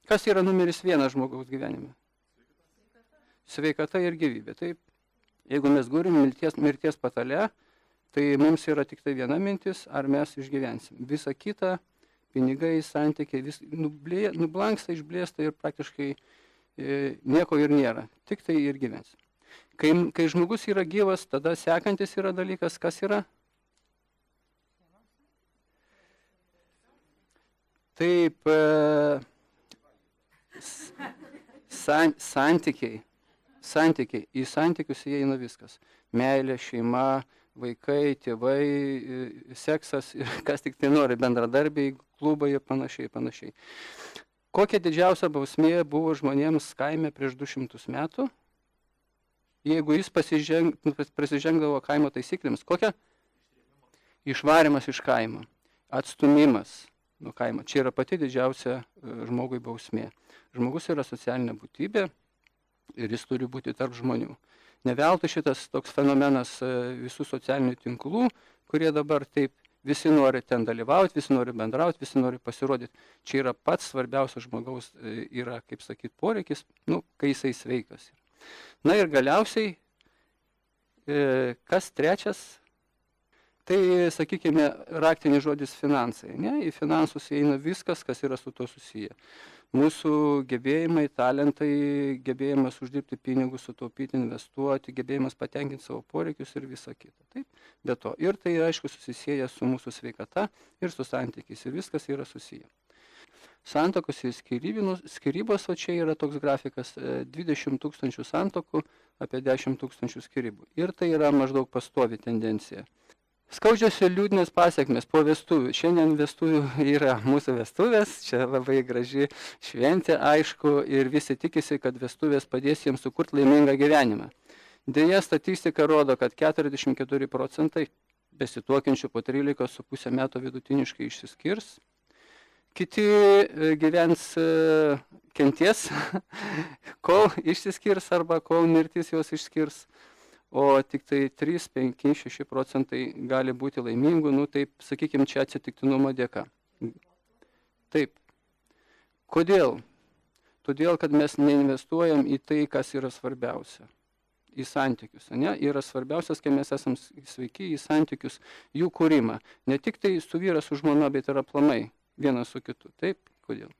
Kas yra numeris 1 žmogaus gyvenime? Sveikata ir gyvybė. Taip, jeigu mes gurim mirties patale, tai mums yra tik tai viena mintis, ar mes išgyvensim. Visa kita, pinigai, santykiai, nublanksta, išblėsta ir praktiškai nieko ir nėra. Tik tai ir gyvensim. Kai žmogus yra gyvas, tada sekantis yra dalykas, kas yra? Taip, santykiai. Į santykius įeina viskas. Meilė, šeima, vaikai, tėvai, seksas, kas tik tai nori, bendradarbiai, klubai ir panašiai. Kokia didžiausia bausmė buvo žmonėms kaime prieš 200 metų? Jeigu jis prasižengdavo kaimo taisyklėms, kokia? Išvarimas iš kaimo, atstumimas nuo kaimo. Čia yra pati didžiausia žmogui bausmė. Žmogus yra socialinė būtybė ir jis turi būti tarp žmonių. Neveltui šitas toks fenomenas visų socialinių tinklų, kurie dabar taip visi nori ten dalyvauti, visi nori bendrauti, visi nori pasirodyti. Čia yra pats svarbiausias žmogaus yra, kaip sakyti, poreikis, kai jisai sveikas. Na ir galiausiai, kas trečias, tai, sakykime, raktinis žodis finansai. Ne? Į finansus įeina viskas, kas yra su to susiję. Mūsų gebėjimai, talentai, gebėjimas uždirbti pinigus, sutaupyti, investuoti, gebėjimas patenkinti savo poreikius ir visa kita. Taip? Be to. Ir tai, aišku, susisieja su mūsų sveikata ir su santykiais. Ir viskas yra susiję. Santokos ir skyrybos, o čia yra toks grafikas, 20 000 santokų, apie 10 000 skyrybų. Ir tai yra maždaug pastovi tendencija. Skaudžios ir liūdnės pasiekmes po vestuvių. Šiandien vestuvių yra mūsų vestuvės, čia labai graži šventė, aišku, ir visi tikisi, kad vestuvės padės jiems sukurti laimingą gyvenimą. Deja, statistika rodo, kad 44% besituokiančių po 13,5 metų vidutiniškai išsiskirs. Kiti gyvens kenties, kol išsiskirs arba kol mirtis juos išskirs. O tik tai 3, 5, 6% gali būti laimingų, taip, sakykime, čia atsitiktinumo dėka. Taip. Kodėl? Todėl, kad mes neinvestuojam į tai, kas yra svarbiausia. Į santykius. Ne? Yra svarbiausias, kai mes esame sveiki, į santykius, jų kūrimą. Ne tik tai su vyras, su žmona, bet ir aplamai vienas su kitu. Taip, kodėl?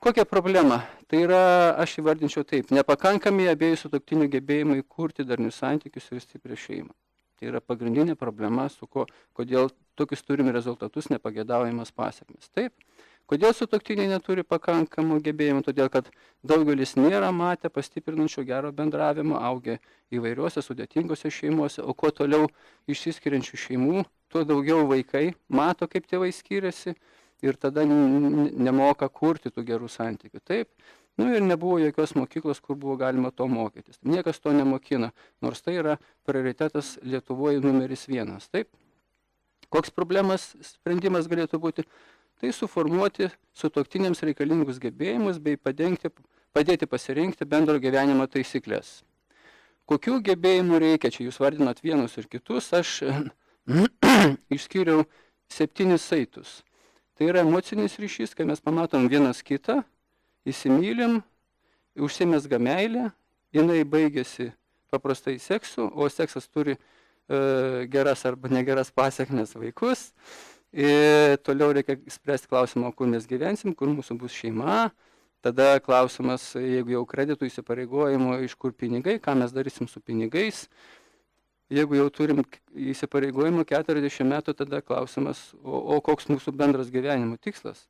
Kokia problema? Tai yra, aš įvardinčiau taip, nepakankami abiejų sutuoktinių gebėjimai kurti darnius santykius ir stiprią šeimą. Tai yra pagrindinė problema, kodėl tokius turime rezultatus, nepagėdaujamas pasiekmes. Taip, kodėl sutuoktiniai neturi pakankamų gebėjimų? Todėl, kad daugelis nėra matę pastiprinančio gero bendravimo, augia įvairiuose sudėtingose šeimose, o kuo toliau išsiskiriančių šeimų, tuo daugiau vaikai mato, kaip tėvai skiriasi, ir tada nemoka kurti tų gerų santykių. Taip, ir nebuvo jokios mokyklos, kur buvo galima to mokytis. Niekas to nemokina, nors tai yra prioritetas Lietuvoje numeris 1. Taip, koks sprendimas galėtų būti? Tai suformuoti sutuoktiniams reikalingus gebėjimus bei padėti pasirinkti bendro gyvenimo taisyklės. Kokių gebėjimų reikia? Čia jūs vardinat vienus ir kitus, aš išskyriau 7 saitus. Tai yra emocinis ryšys, kai mes pamatom vienas kitą, įsimylim, užsimezga meilė, jinai baigėsi paprastai seksu, o seksas turi geras arba negeras pasiekmes vaikus. Ir toliau reikia spręsti klausimą, kur mes gyvensim, kur mūsų bus šeima. Tada klausimas, jeigu jau kreditų įsipareigojimo, iš kur pinigai, ką mes darysim su pinigais. Jeigu jau turim įsipareigojimų 40 metų, tada klausimas, o koks mūsų bendras gyvenimo tikslas?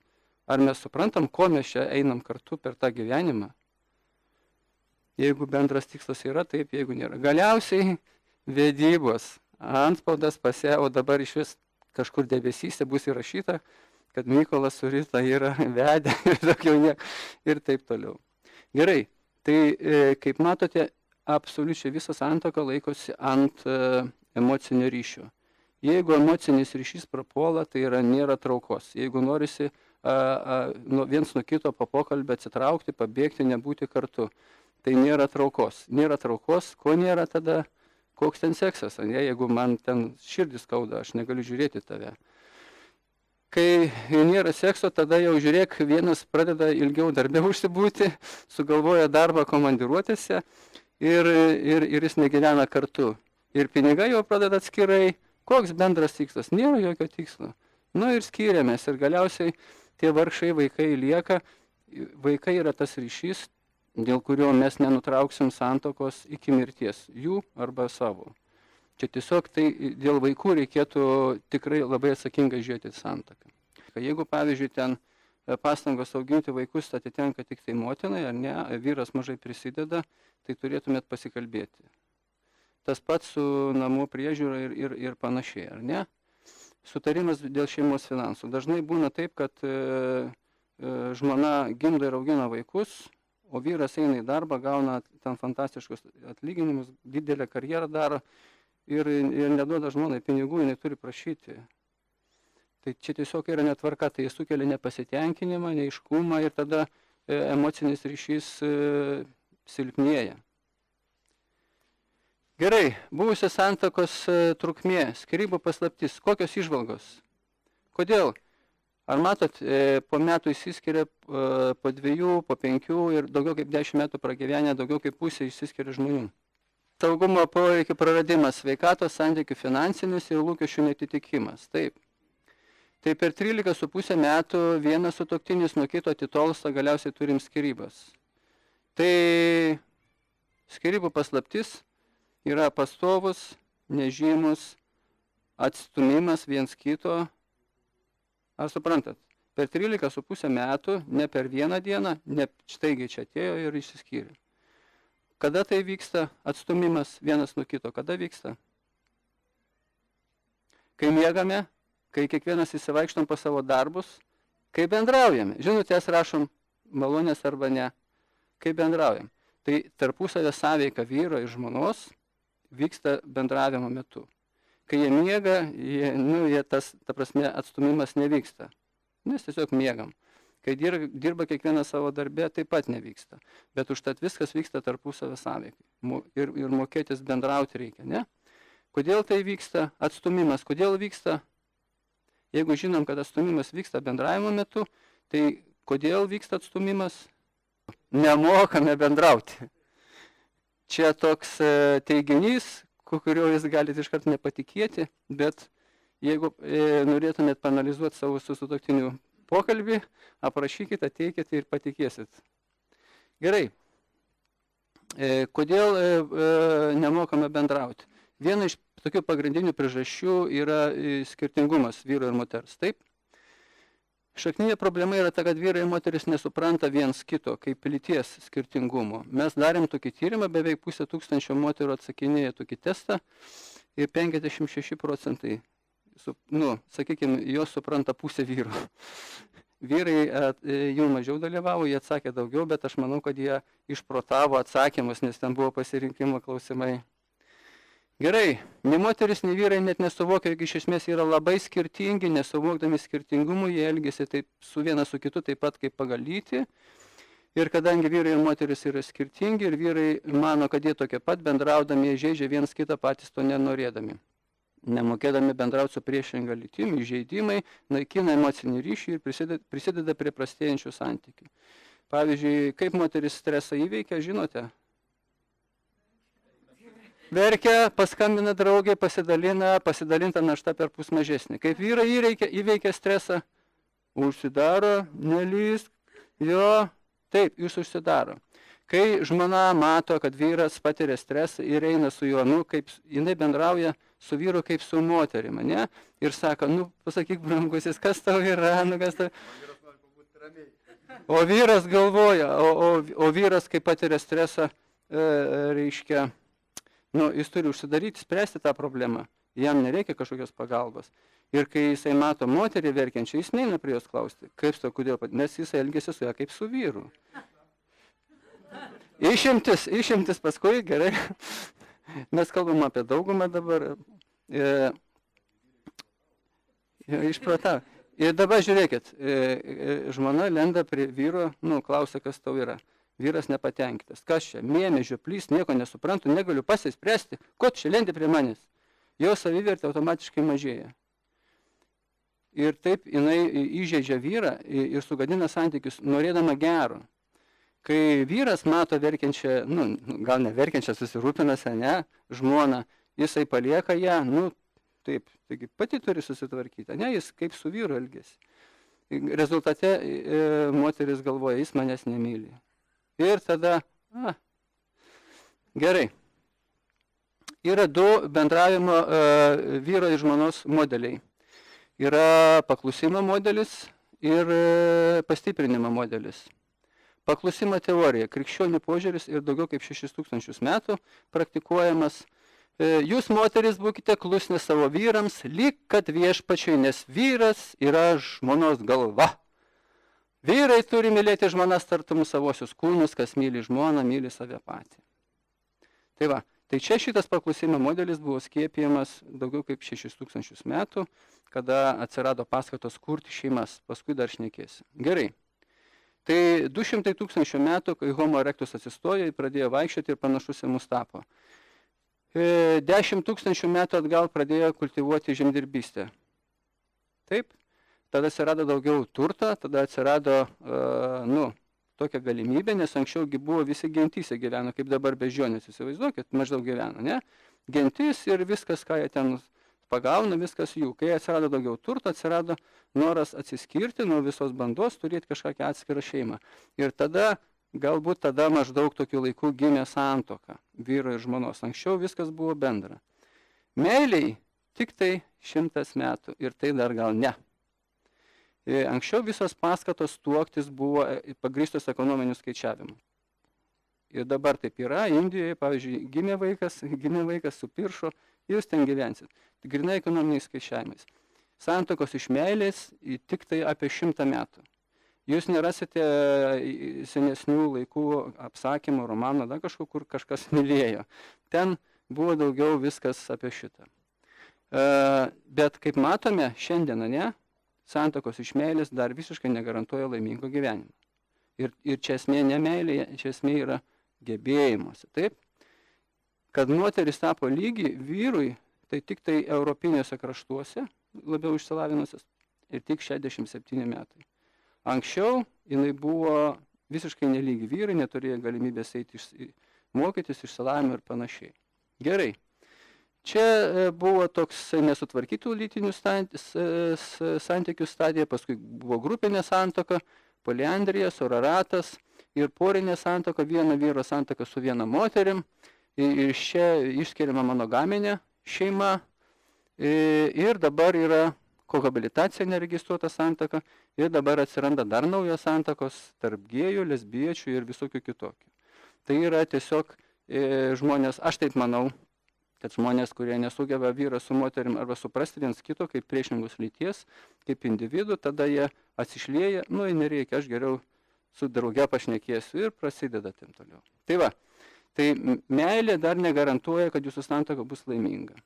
Ar mes suprantam, ko mes čia einam kartu per tą gyvenimą? Jeigu bendras tikslas yra, taip, jeigu nėra. Galiausiai vedybos, antspaudas pase, o dabar iš vis kažkur debesyse bus įrašyta, kad Mykolas su Rita yra vedę ir taip toliau. Gerai, tai kaip matote, absoliučiai visą santuoką laikosi ant emocinio ryšio. Jeigu emocinis ryšys prapuola, tai nėra traukos. Jeigu norisi viens nuo kito po pokalbio atsitraukti, pabėgti, nebūti kartu, tai nėra traukos. Nėra traukos, ko nėra tada, koks ten seksas. Jeigu man ten širdis skauda, aš negaliu žiūrėti tave. kai nėra sekso, tada jau žiūrėk, vienas pradeda ilgiau darbę užsibūti, sugalvoja darbą komandiruotėse ir jis negyvena kartu. Ir pinigai jau pradeda atskirai. Koks bendras tikslas? Nėra jokio tikslo. Nu ir skiriamės ir galiausiai tie vargšai vaikai lieka. Vaikai yra tas ryšys, dėl kurio mes nenutrauksim santuokos iki mirties, jų arba savo. Čia tiesiog tai dėl vaikų reikėtų tikrai labai atsakingai žiūrėti santuoką. Jeigu, pavyzdžiui, ten pastangos auginti vaikus atitenka tik tai motinai, ar ne, vyras mažai prisideda, tai turėtumėt pasikalbėti. Tas pats su namų priežiūra ir panašiai, ar ne? Sutarimas dėl šeimos finansų. Dažnai būna taip, kad žmona gimdo ir augina vaikus, o vyras eina į darbą, gauna ten fantastiškus atlyginimus, didelę karjerą daro, ir neduoda žmonai pinigų, jinai turi prašyti. Tai čia tiesiog yra netvarka, tai sukelia nepasitenkinimą, neaiškumą ir tada emocinis ryšys silpnėja. Gerai, buvusios santuokos trukmė, skyrybų paslaptis, kokios įžvalgos? Kodėl? Ar matot, po metų išsiskiria po 2, po 5 ir daugiau kaip 10 metų pragyvenę, daugiau kaip pusė išsiskiria žmonių. Saugumo poreikių praradimas, sveikatos santykių finansinis ir lūkesčių netitikimas. Taip. Tai per 13,5 metų vienas sutuoktinis nuo kito atitolsta, galiausiai turim skyrybas. Tai skyrybų paslaptis yra pastovus, nežymus, atstumimas viens kito. Ar suprantat? Per 13,5 metų, ne per vieną dieną, ne štaigiai čia atėjo ir išsiskyrė. Kada tai vyksta atstumimas vienas nuo kito? Kada vyksta? Kai miegame, kai kiekvienas įsivaikštom po savo darbus, kai bendraujame. Žinutės rašom malonės arba ne. Kai bendraujam. Tai tarpusavio sąveika vyro ir žmonos vyksta bendravimo metu. Kai jie miega, ta prasme, atstumimas nevyksta. Nes tiesiog miegam. Kai dirba kiekvienas savo darbę, taip pat nevyksta. Bet užtat viskas vyksta tarpusavio sąveikai. Ir mokėtis bendrauti reikia, ne? Kodėl tai vyksta? Atstumimas. Kodėl vyksta? Jeigu žinom, kad atstumimas vyksta bendravimo metu, tai kodėl vyksta atstumimas? Nemokame bendrauti. Čia toks teiginys, kurio jūs galite iškart nepatikėti, bet jeigu norėtumėt paanalizuoti savo sutuoktinių pokalbį, aprašykit, ateikit ir patikėsit. Gerai. Kodėl nemokame bendrauti? Viena iš tokių pagrindinių priežasčių yra skirtingumas vyro ir moters. Taip? Šakninė problema yra ta, kad vyrai ir moteris nesupranta viens kito kaip lyties skirtingumo. Mes darėm tokį tyrimą, beveik 500 moterų atsakinėja tokį testą ir 56%, sakykime, jos supranta pusę vyrų. Vyrai jau mažiau dalyvavo, jie atsakė daugiau, bet aš manau, kad jie išprotavo atsakymus, nes ten buvo pasirinkimo klausimai. Gerai, nei moteris, nei vyrai net nesuvokia, jog iš esmės yra labai skirtingi, nesuvokdami skirtingumų, jie elgiasi taip su vienas su kitu taip pat kaip pagal lytį. Ir kadangi vyrai ir moteris yra skirtingi ir vyrai mano, kad jie tokie pat bendraudami, jie žaidžia vienas kitą patys to nenorėdami. Nemokėdami bendrauti su priešinga lytimi, įžeidimai, naikina emocinį ryšį ir prisideda prie prastėjančių santykių. Pavyzdžiui, kaip moteris stresą įveikia, žinote? Verkia, paskambina draugė, pasidalinta našta per pus mažesnė. Kaip vyrai įveikia stresą, užsidaro, nelįsk, jo, taip, jūs užsidaro. Kai žmona mato, kad vyras patiria stresą ir eina su juo, kaip jinai bendrauja su vyru kaip su moterimi, ne? Ir sako, pasakyk, brangusis, kas tau yra, kas tau... O vyras galvoja, o vyras, kai patiria stresą, reiškia, jis turi užsidaryti, spręsti tą problemą. Jam nereikia kažkokios pagalbos. Ir kai jisai mato moterį verkiančią, jis neina prie jos klausti, kaip to, kodėl, nes jisai elgiasi su ją kaip su vyru. Išimtis paskui, gerai. Mes kalbam apie daugumą dabar. Išpratau. Ir dabar žiūrėkit, žmona lenda prie vyro, klausia, kas tau yra. Vyras nepatenkintas. Kas čia? Mėmėžio, plys, nieko nesuprantu, negaliu pasispręsti. Ko čia lendi prie manęs? Jo savivertė automatiškai mažėja. ir taip jinai įžeidžia vyrą ir sugadina santykius, norėdama gero. Kai vyras mato verkiančią, gal ne verkiančią, susirūpinusią, ne, žmoną, jisai palieka ją, taip, taigi pati turi susitvarkyti, ne, jis kaip su vyru elgėsi. Rezultate moteris galvoja, jis manęs nemyli. Ir tada, gerai. Yra du bendravimo vyro ir žmonos modeliai. Yra paklusimo modelis ir pastiprinimo modelis. Paklusimo teorija, krikščionių požiūris ir daugiau kaip 6000 metų praktikuojamas. Jūs, moteris, būkite klusni savo vyrams, lyg kad viešpačiui, nes vyras yra žmonos galva. Vyrai turi mylėti žmonas tartum savosius kūnus, kas myli žmoną, myli save patį. Tai va, tai čia šitas paklusimo modelis buvo skiepijamas daugiau kaip 6000 metų, kada atsirado paskatos kurti šeimas, paskui dar šnekėsi. Gerai. Tai 200 000 metų, kai Homo erectus atsistojo, pradėjo vaikščioti ir panašus į mus tapo. 10 000 metų atgal pradėjo kultivuoti žemdirbystę. Taip, tada atsirado daugiau turto, tada atsirado tokia galimybė, nes anksčiaugi buvo visi gentyse gyveno, kaip dabar beždžionės, įsivaizduokit, maždaug gyveno, ne? Gentis ir viskas, ką jie ten pagauna, viskas jų. Kai atsirado daugiau turto, atsirado noras atsiskirti nuo visos bandos, turėti kažkokią atskirą šeimą. Ir tada, galbūt tada maždaug tokiu laiku gimė santuoka vyro ir žmonos. Anksčiau viskas buvo bendra. Meiliai tik tai 100 metų ir tai dar gal ne. Anksčiau visos paskatos tuoktis buvo pagrįstos ekonominiu skaičiavimu. Ir dabar taip yra. Indijoje, pavyzdžiui, gimė vaikas su piršu, jūs ten gyvensit. Grynai ekonominiais skaičiavimais. Santuokos iš meilės tik tai apie 100 metų. Jūs nerasite senesnių laikų apsakymų, romanų, kažkur, kur kažkas mylėjo. Ten buvo daugiau viskas apie šitą. Bet kaip matome, šiandieną, ne, santuokos iš meilės dar visiškai negarantuoja laimingo gyvenimo. Ir čia esmė ne meilėje, čia esmė yra gebėjimuose. Taip? Kad moteris tapo lygi vyrui, tai tik tai europiniuose kraštuose, labiau išsilavinusios, ir tik 67 metai. Anksčiau jinai buvo visiškai nelygi vyrai, neturėjo galimybės eiti mokytis, išsilavinimo ir panašiai. Gerai. Čia buvo toks nesutvarkytų lytinių santykių stadija, paskui buvo grupinė santuoka, poliandrija, soraratas ir porinė santuoka, viena vyro santuoka su viena moterim. Ir čia išskiriama monogaminė šeima ir dabar yra kohabilitacija neregistruota santuoka ir dabar atsiranda dar naujos santuokos tarp gėjų, lesbiečių ir visokių kitokių. Tai yra tiesiog žmonės, aš taip manau, kad žmonės, kurie nesugeba vyras su moterim arba suprasti viens kito kaip priešingos lyties, kaip individų, tada jie atsišlieja, nereikia, aš geriau su drauge pašnekėsiu ir prasideda ten toliau. Tai va. Tai meilė dar negarantuoja, kad jūsų santuoka bus laiminga.